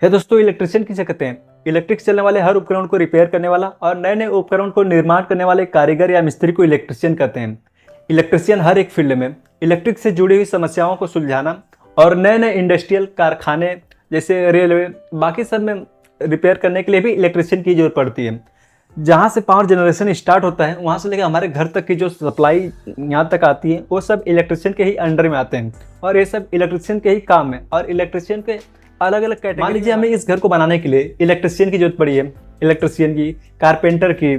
है दोस्तों, इलेक्ट्रिशियन किसे कहते हैं? इलेक्ट्रिक चलने वाले हर उपकरण को रिपेयर करने वाला और नए नए उपकरण को निर्माण करने वाले कारीगर या मिस्त्री को इलेक्ट्रिशियन कहते हैं। इलेक्ट्रिशियन हर एक फील्ड में इलेक्ट्रिक से जुड़ी हुई समस्याओं को सुलझाना और नए नए इंडस्ट्रियल कारखाने जैसे रेलवे बाकी सब में रिपेयर करने के लिए भी इलेक्ट्रिशियन की जरूरत पड़ती है। जहाँ से पावर जनरेशन स्टार्ट होता है वहाँ से लेकर हमारे घर तक की जो सप्लाई यहाँ तक आती है वो सब इलेक्ट्रिशियन के ही अंडर में आते हैं और ये सब इलेक्ट्रिशियन के ही काम है। और इलेक्ट्रिशियन के अलग अलग कैटेगरी, मान लीजिए हमें इस घर को बनाने के लिए इलेक्ट्रिशियन की जरूरत पड़ी है, इलेक्ट्रिशियन की, कारपेंटर की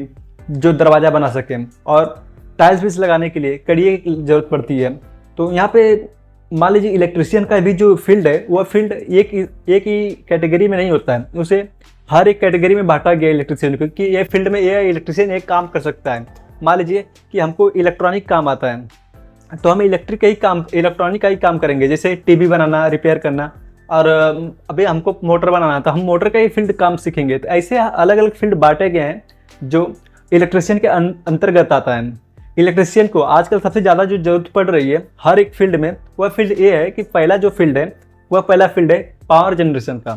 जो दरवाज़ा बना सके, और टाइल्स भी लगाने के लिए कड़िए की जरूरत पड़ती है। तो यहाँ पे मान लीजिए इलेक्ट्रिशियन का भी जो फील्ड है वह फील्ड एक ही कैटेगरी में नहीं होता है, उसे हर एक कैटेगरी में बांटा गया इलेक्ट्रिशियन को कि ये फील्ड में ये इलेक्ट्रिशियन एक काम कर सकता है। मान लीजिए कि हमको इलेक्ट्रॉनिक काम आता है तो हम इलेक्ट्रॉनिक का ही काम करेंगे, जैसे टीवी बनाना, रिपेयर करना, और अभी हमको मोटर बनाना तो हम मोटर का ही फील्ड काम सीखेंगे। तो ऐसे अलग अलग फील्ड बांटे गए हैं जो इलेक्ट्रिशियन के अंतर्गत आता है। इलेक्ट्रिशियन को आजकल सबसे ज़्यादा जो जरूरत पड़ रही है हर एक फील्ड में, वह फील्ड ये है कि पहला फील्ड है पावर जनरेशन का।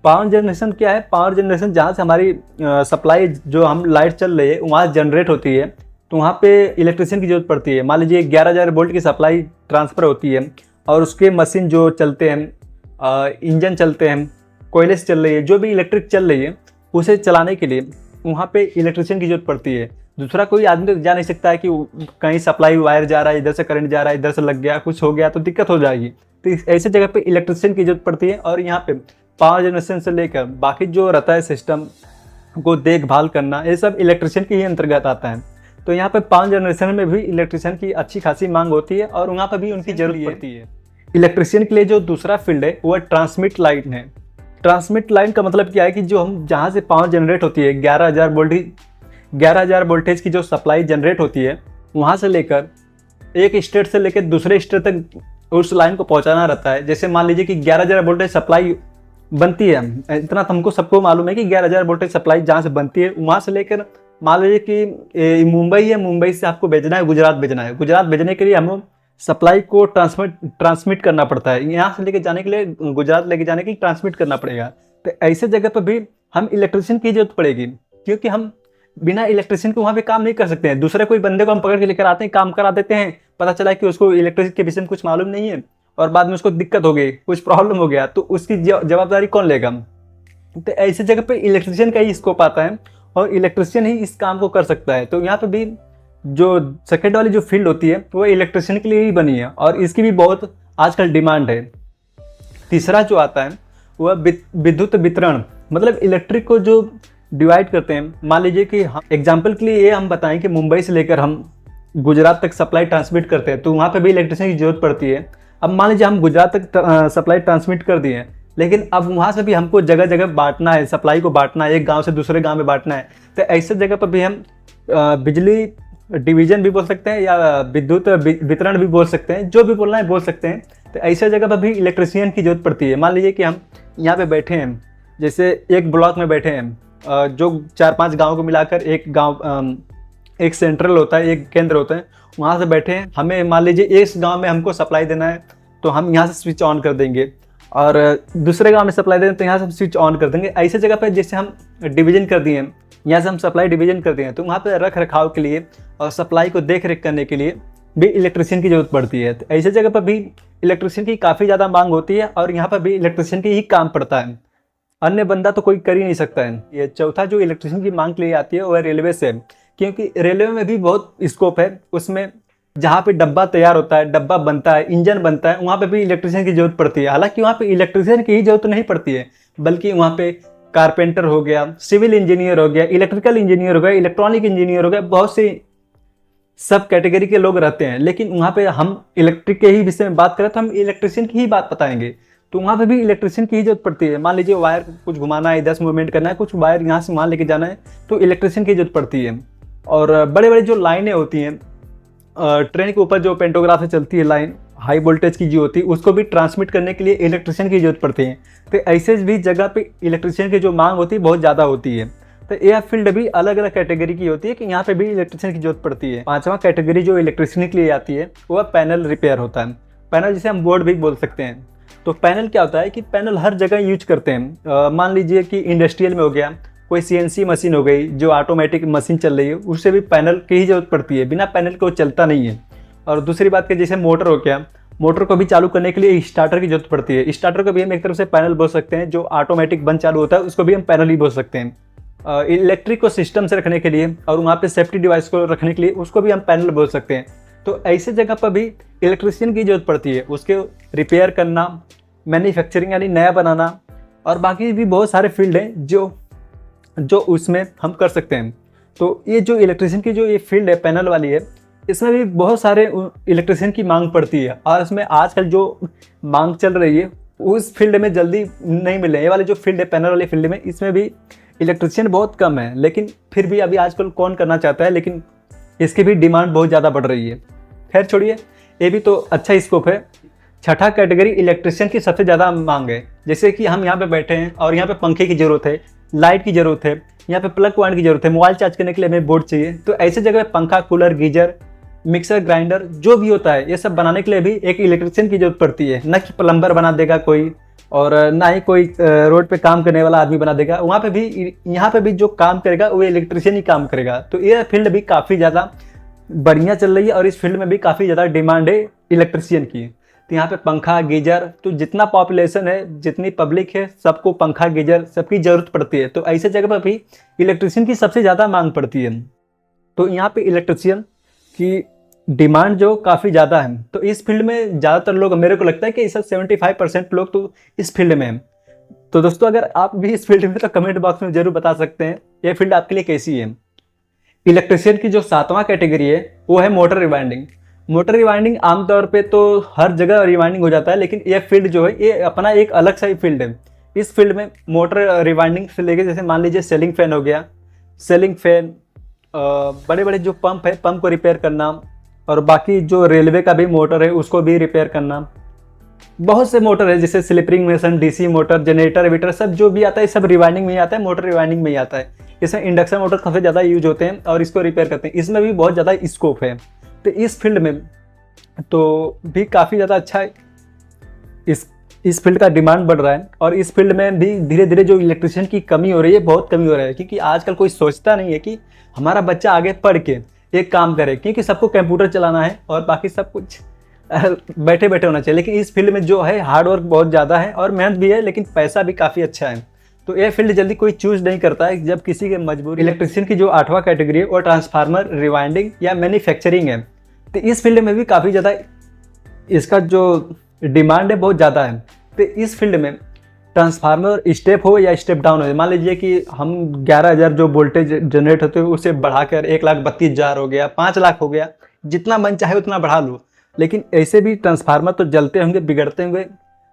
पावर जनरेशन क्या है? पावर जनरेशन जहाँ से हमारी सप्लाई जो हम लाइट चल रही है वहाँ जनरेट होती है, तो वहाँ पे इलेक्ट्रिशियन की जरूरत पड़ती है। मान लीजिए 11,000 वोल्ट की सप्लाई ट्रांसफ़र होती है और उसके मशीन जो चलते हैं, इंजन चलते हैं, कोयले से चल रही है, जो भी इलेक्ट्रिक चल रही है उसे चलाने के लिए वहाँ पे इलेक्ट्रिशियन की जरूरत पड़ती है। दूसरा कोई आदमी तो जा नहीं सकता है कि कहीं सप्लाई वायर जा रहा है, इधर से करंट जा रहा है, इधर से लग गया, कुछ हो गया तो दिक्कत हो जाएगी। तो ऐसे जगह पे इलेक्ट्रिशियन की जरूरत पड़ती है। और यहाँ पे पावर जनरेशन से लेकर बाकी जो रहता है सिस्टम को देखभाल करना, ये सब इलेक्ट्रिशियन के ही अंतर्गत आता है। तो यहाँ पे पावर जनरेशन में भी इलेक्ट्रिशियन की अच्छी खासी मांग होती है और वहाँ पर भी उनकी जरूरत पड़ती है। इलेक्ट्रिशियन के लिए जो दूसरा फील्ड है वह ट्रांसमिट लाइन है। ट्रांसमिट लाइन का मतलब क्या है कि जो हम जहाँ से पावर जनरेट होती है 11,000 वोल्टेज की जो सप्लाई जनरेट होती है वहाँ से लेकर एक स्टेट से लेकर दूसरे स्टेट तक उस लाइन को पहुँचाना रहता है। जैसे मान लीजिए कि 11,000 वोल्टेज सप्लाई बनती है, इतना तो हमको सबको मालूम है कि 11,000 वोल्टेज सप्लाई जहाँ से बनती है वहाँ से लेकर मान लीजिए कि मुंबई है, मुंबई से आपको भेजना है गुजरात भेजना है, गुजरात भेजने के लिए हम सप्लाई को ट्रांसमिट करना पड़ता है। यहाँ से लेके जाने के लिए गुजरात लेके जाने के लिए ट्रांसमिट करना पड़ेगा। तो ऐसे जगह पर भी हम इलेक्ट्रिशियन की जरूरत पड़ेगी, क्योंकि हम बिना इलेक्ट्रिशियन के वहाँ पे काम नहीं कर सकते हैं। दूसरे कोई बंदे को हम पकड़ के लेकर आते हैं, काम करा देते हैं, पता चला कि उसको इलेक्ट्रिसिटी के विषय में कुछ मालूम नहीं है और बाद में उसको दिक्कत हो गई, कुछ प्रॉब्लम हो गया, तो उसकी जवाबदारी कौन लेगा? तो ऐसे जगह पे इलेक्ट्रिशियन का ही स्कोप आता है और इलेक्ट्रिशियन ही इस काम को कर सकता है। तो यहाँ पे भी जो सेकेंड वाली जो फील्ड होती है वो इलेक्ट्रिशियन के लिए ही बनी है और इसकी भी बहुत आजकल डिमांड है। तीसरा जो आता है वह विद्युत वितरण, मतलब इलेक्ट्रिक को जो डिवाइड करते हैं। मान लीजिए कि हम एग्जाम्पल के लिए ये हम बताएं कि मुंबई से लेकर हम गुजरात तक सप्लाई ट्रांसमिट करते हैं, तो वहाँ पे भी इलेक्ट्रिशियन की जरूरत पड़ती है। अब मान लीजिए हम गुजरात तक सप्लाई ट्रांसमिट कर दिए, लेकिन अब वहाँ से भी हमको जगह जगह बांटना है, सप्लाई को बांटना है, एक गाँव से दूसरे गाँव में बांटना है। तो ऐसे जगह पर भी हम बिजली डिवीजन भी बोल सकते हैं या विद्युत वितरण भी बोल सकते हैं, जो भी बोलना है बोल सकते हैं। तो ऐसे जगह पर भी इलेक्ट्रिशियन की जरूरत पड़ती है। मान लीजिए कि हम यहाँ पे बैठे हैं, जैसे एक ब्लॉक में बैठे हैं, जो 4-5 गाँव को मिलाकर एक सेंट्रल होता है, एक केंद्र होता है, वहाँ से बैठे हैं। हमें मान लीजिए इस गाँव में हमको सप्लाई देना है तो हम यहाँ से स्विच ऑन कर देंगे, और दूसरे गाँव में सप्लाई देना तो यहाँ से हम स्विच ऑन कर देंगे। ऐसे जगह पर जैसे हम डिवीजन कर दिए, यहाँ से हम सप्लाई डिवीजन करते हैं, तो वहाँ पे रख रखाव के लिए और सप्लाई को देख रेख करने के लिए भी इलेक्ट्रिशियन की जरूरत पड़ती है। तो ऐसे जगह पर भी इलेक्ट्रिशियन की काफ़ी ज़्यादा मांग होती है और यहाँ पर भी इलेक्ट्रिशियन की ही काम पड़ता है, अन्य बंदा तो कोई कर ही नहीं सकता है। ये चौथा जो इलेक्ट्रिशियन की मांग के लिए आती है वह रेलवे से, क्योंकि रेलवे में भी बहुत स्कोप है। उसमें जहाँ पे डब्बा तैयार होता है, डब्बा बनता है, इंजन बनता है, वहाँ पे भी इलेक्ट्रिशियन की जरूरत पड़ती है। हालांकि वहाँ पे इलेक्ट्रिशियन की ही जरूरत नहीं पड़ती है, बल्कि वहाँ पे कारपेंटर हो गया, सिविल इंजीनियर हो गया, इलेक्ट्रिकल इंजीनियर हो गया, इलेक्ट्रॉनिक इंजीनियर हो गया, बहुत से सब कैटेगरी के लोग रहते हैं। लेकिन वहाँ पे हम इलेक्ट्रिक के ही विषय में बात करें तो हम इलेक्ट्रिशियन की ही बात बताएंगे। तो वहाँ पे भी इलेक्ट्रिशियन की ही जरूरत पड़ती है। मान लीजिए वायर कुछ घुमाना है, 10 मूवमेंट करना है, कुछ वायर यहाँ से वहाँ लेके जाना है, तो इलेक्ट्रिशियन की जरूरत पड़ती है। और बड़े बड़े जो लाइनें होती हैं, ट्रेन के ऊपर जो पेंटोग्राफ से चलती है लाइन, हाई वोल्टेज की जो होती है, उसको भी ट्रांसमिट करने के लिए इलेक्ट्रिशियन की जरूरत पड़ती है। तो ऐसे भी जगह पे इलेक्ट्रिशियन की जो मांग होती है बहुत ज़्यादा होती है। तो यह फील्ड भी अलग अलग कैटेगरी की होती है कि यहाँ पे भी इलेक्ट्रिशियन की जरूरत पड़ती है। 5वां कैटेगरी जो इलेक्ट्रिशियन के लिए आती है वह पैनल रिपेयर होता है। पैनल जिसे हम बोर्ड भी बोल सकते हैं। तो पैनल क्या होता है कि पैनल हर जगह यूज करते हैं। मान लीजिए कि इंडस्ट्रियल में हो गया, कोई सीएनसी मशीन हो गई जो ऑटोमेटिक मशीन चल रही है, उससे भी पैनल की ही जरूरत पड़ती है, बिना पैनल के वो चलता नहीं है। और दूसरी बात कि जैसे मोटर हो गया, मोटर को भी चालू करने के लिए स्टार्टर की जरूरत पड़ती है। स्टार्टर को भी हम एक तरफ से पैनल बोल सकते हैं, जो ऑटोमेटिक बंद चालू होता है उसको भी हम पैनल ही बोल सकते हैं। इलेक्ट्रिक को सिस्टम से रखने के लिए और वहाँ पे सेफ्टी डिवाइस को रखने के लिए उसको भी हम पैनल बोल सकते हैं। तो ऐसे जगह पर भी इलेक्ट्रिशियन की जरूरत पड़ती है, उसके रिपेयर करना, मैन्युफैक्चरिंग यानी नया बनाना, और बाकी भी बहुत सारे फील्ड हैं जो उसमें हम कर सकते हैं। तो ये जो इलेक्ट्रिशियन की जो ये फील्ड है पैनल वाली है, इसमें भी बहुत सारे इलेक्ट्रिशियन की मांग पड़ती है, और इसमें आजकल जो मांग चल रही है उस फील्ड में जल्दी नहीं मिल रहे हैं। ये वाले जो फील्ड है पैनल वाली फील्ड में, इसमें भी इलेक्ट्रिशियन बहुत कम है, लेकिन फिर भी अभी आजकल कौन करना चाहता है, लेकिन इसकी भी डिमांड बहुत ज़्यादा बढ़ रही है। खैर छोड़िए, ये भी तो अच्छा स्कोप है। छठा कैटेगरी इलेक्ट्रिशियन की सबसे ज़्यादा मांग है। जैसे कि हम यहाँ पे बैठे हैं और यहाँ पे पंखे की ज़रूरत है, लाइट की ज़रूरत है, यहाँ पे प्लग पॉइंट की ज़रूरत है, मोबाइल चार्ज करने के लिए हमें बोर्ड चाहिए। तो ऐसे जगह पंखा, कूलर, गीजर, मिक्सर ग्राइंडर जो भी होता है, ये सब बनाने के लिए भी एक इलेक्ट्रिशियन की जरूरत पड़ती है। न कि प्लम्बर बना देगा कोई, और ना ही कोई रोड पे काम करने वाला आदमी बना देगा। वहाँ पे भी, यहाँ पे भी जो काम करेगा वो इलेक्ट्रिशियन ही काम करेगा। तो ये फील्ड भी काफ़ी ज़्यादा बढ़िया चल रही है, और इस फील्ड में भी काफ़ी ज़्यादा डिमांड है इलेक्ट्रिशियन की। तो यहाँ पे पंखा, गीजर, तो जितना पॉपुलेशन है, जितनी पब्लिक है, सबको पंखा, गीजर सबकी ज़रूरत पड़ती है। तो ऐसे जगह पर भी इलेक्ट्रिशियन की सबसे ज़्यादा मांग पड़ती है। तो यहाँ पे इलेक्ट्रिशियन की डिमांड जो काफ़ी ज़्यादा है। तो इस फील्ड में ज़्यादातर लोग, मेरे को लगता है कि इस 75% लोग तो इस फील्ड में हैं। तो दोस्तों, अगर आप भी इस फील्ड में, तो कमेंट बॉक्स में ज़रूर बता सकते हैं ये फील्ड आपके लिए कैसी है। इलेक्ट्रिशियन की जो 7वां कैटेगरी है वो है मोटर रिवाइंडिंग। मोटर रिवाइंडिंग आमतौर पे तो हर जगह रिवाइंडिंग हो जाता है, लेकिन ये फील्ड जो है ये अपना एक अलग सा ही फील्ड है। इस फील्ड में मोटर रिवाइंडिंग से लेके, जैसे मान लीजिए सेलिंग फैन हो गया, सेलिंग फैन, बड़े बड़े जो पंप है, पंप को रिपेयर करना, और बाकी जो रेलवे का भी मोटर है उसको भी रिपेयर करना। बहुत से मोटर है, जैसे slip ring machine, DC motor, generator वीटर, सब जो भी आता है सब रिवाइंडिंग में ही आता है, मोटर रिवाइंडिंग में ही आता है। इसमें इंडक्शन मोटर काफ़ी ज़्यादा यूज होते हैं और इसको रिपेयर करते हैं। इसमें भी बहुत ज़्यादा स्कोप है। तो इस फील्ड में तो भी काफ़ी ज़्यादा अच्छा है, इस फील्ड का डिमांड बढ़ रहा है। और इस फील्ड में भी धीरे धीरे जो इलेक्ट्रिशियन की कमी हो रही है, बहुत कमी हो रही है, क्योंकि आजकल कोई सोचता नहीं है कि हमारा बच्चा आगे पढ़ के एक काम करे, क्योंकि सबको कंप्यूटर चलाना है और बाकी सब कुछ बैठे बैठे होना चाहिए। लेकिन इस फील्ड में जो है हार्डवर्क बहुत ज़्यादा है और मेहनत भी है, लेकिन पैसा भी काफ़ी अच्छा है। तो ये फील्ड जल्दी कोई चूज नहीं करता है जब किसी के मजबूरी। इलेक्ट्रिशियन की जो 8वां कैटेगरी है वो ट्रांसफार्मर रिवाइंडिंग या मैन्युफैक्चरिंग है। तो इस फील्ड में भी काफ़ी ज़्यादा इसका जो डिमांड है बहुत ज़्यादा है। तो इस फील्ड में ट्रांसफार्मर स्टेप हो या स्टेप डाउन हो, मान लीजिए कि हम 11,000 जो वोल्टेज जनरेट होते हैं उसे बढ़ाकर 1,32,000 हो गया, 5 लाख हो गया, जितना मन चाहे उतना बढ़ा लो। लेकिन ऐसे भी ट्रांसफार्मर तो जलते होंगे, बिगड़ते होंगे,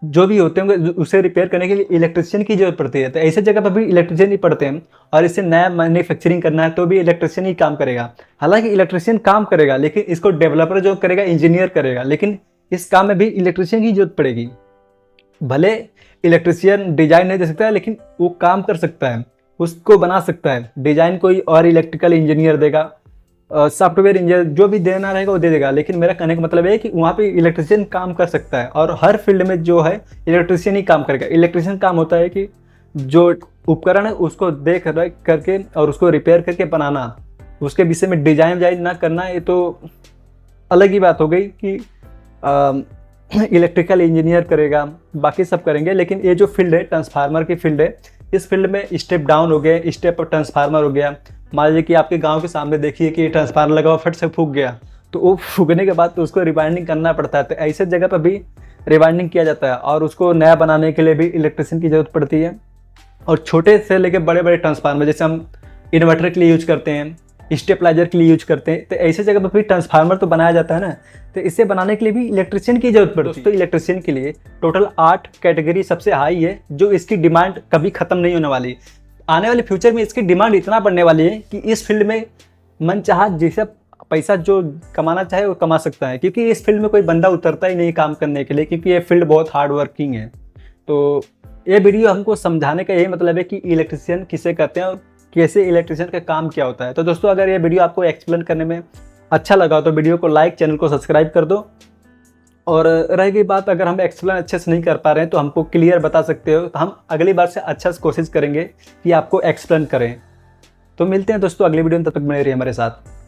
जो भी होते होंगे, उसे रिपेयर करने के लिए इलेक्ट्रिशियन की जरूरत पड़ती है। तो ऐसे जगह पर भी इलेक्ट्रिशियन ही पड़ते हैं। और इसे नया मैन्युफैक्चरिंग करना है तो भी इलेक्ट्रिशियन ही काम करेगा। हालांकि इलेक्ट्रिशियन काम करेगा, लेकिन इसको डेवलपर जो करेगा, इंजीनियर करेगा, लेकिन इस काम में भी इलेक्ट्रिशियन की जरूरत पड़ेगी। भले इलेक्ट्रिशियन डिजाइन नहीं दे सकता है, लेकिन वो काम कर सकता है, उसको बना सकता है। डिजाइन कोई और इलेक्ट्रिकल इंजीनियर देगा, सॉफ्टवेयर इंजीनियर जो भी देना रहेगा वो दे देगा। लेकिन मेरा कहने का मतलब है कि वहाँ पे इलेक्ट्रिशियन काम कर सकता है। और हर फील्ड में जो है इलेक्ट्रिशियन ही काम करेगा। इलेक्ट्रिशियन काम होता है कि जो उपकरण है उसको देख रेख करके और उसको रिपेयर करके बनाना, उसके विषय में डिजाइन ना करना, ये तो अलग ही बात हो गई कि इलेक्ट्रिकल इंजीनियर करेगा, बाकी सब करेंगे। लेकिन ये जो फील्ड है ट्रांसफार्मर की फील्ड है, इस फील्ड में स्टेप डाउन हो गया, स्टेप अप ट्रांसफार्मर हो गया। मान लीजिए कि आपके गांव के सामने देखिए कि ट्रांसफार्मर लगा हुआ, फट से फूक गया, तो वो फूकने के बाद तो उसको रिवाइंडिंग करना पड़ता है। तो ऐसे जगह पर भी रिवाइंडिंग किया जाता है और उसको नया बनाने के लिए भी इलेक्ट्रिशियन की जरूरत पड़ती है। और छोटे से लेकर बड़े बड़े ट्रांसफार्मर, जैसे हम इन्वर्टर के लिए यूज करते हैं, स्टेबलाइजर के लिए यूज करते हैं, तो ऐसे जगह पर भी ट्रांसफार्मर तो बनाया जाता है ना। तो इसे बनाने के लिए भी इलेक्ट्रिशियन की जरूरत पड़ती है। तो इलेक्ट्रिशियन के लिए टोटल 8 कैटेगरी सबसे हाई है, जो इसकी डिमांड कभी खत्म नहीं होने वाली। आने वाले फ्यूचर में इसकी डिमांड इतना बढ़ने वाली है कि इस फील्ड में मनचाहा जैसा पैसा जो कमाना चाहे वो कमा सकता है, क्योंकि इस फील्ड में कोई बंदा उतरता ही नहीं काम करने के लिए, क्योंकि ये फील्ड बहुत हार्ड वर्किंग है। तो ये वीडियो हमको समझाने का यही मतलब है कि इलेक्ट्रिशियन किसे कहते हैं और कैसे इलेक्ट्रिशियन का काम क्या होता है। तो दोस्तों, अगर ये वीडियो आपको एक्सप्लेन करने में अच्छा लगा तो वीडियो को लाइक, चैनल को सब्सक्राइब कर दो और रह गई बात, अगर हम एक्सप्लेन अच्छे से नहीं कर पा रहे हैं तो हमको क्लियर बता सकते हो, तो हम अगली बार से अच्छा से कोशिश करेंगे कि आपको एक्सप्लेन करें। तो मिलते हैं दोस्तों अगली वीडियो में, तब तक बने रहिए हमारे साथ।